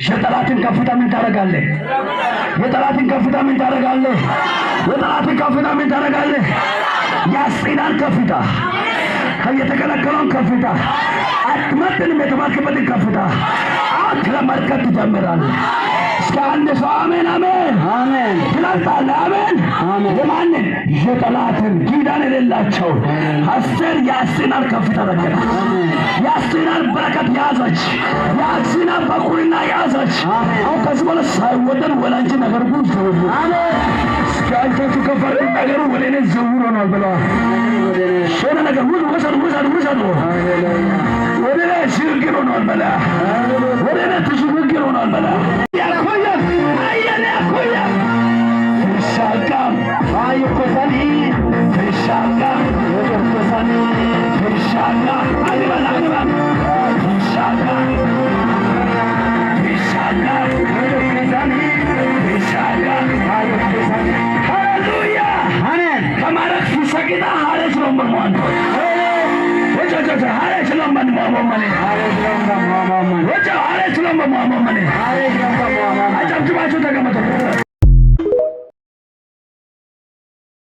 የጠላትን ከፍታ ምን ታደርጋለህ? የጠላትን ከፍታ ምን ታደርጋለህ? የጠላትን ከፍታ ምን ታደርጋለህ? ያስናን ከፍታ የተከለከለውን ከፍታ አትመጥንም የተባልክበትን ከፍታ አንተ ለመርከት ትጀምራለህ። እስከ አንድ ሰው አሜን አሜን አሜን ትላልታለህ። አሜን አሜን። የማንን? የጠላትን ኪዳን የሌላቸው አስቴር የአስቴናን ከፍታ ረገጠ። የአስቴናን በረከት ያዘች። የአስቴናን በኩልና ያዘች። አሁን ከዚህ በኋላ ሳይወደድ ወደ አንቺ ነገር ሁሉ ዘውር። አሜን። እስከ አንቺ ከፈር ነገሩ ወደ እኔ ዘውር ሆኗል ብለዋል። ሆነ ነገር ሁሉ ወሰዱ ወደ እኔ ሽግግር ሆኗል በላ። ወደ እኔ ሽግግር ሆኗል በላ። አጨብጭባችሁ ተቀመጡ።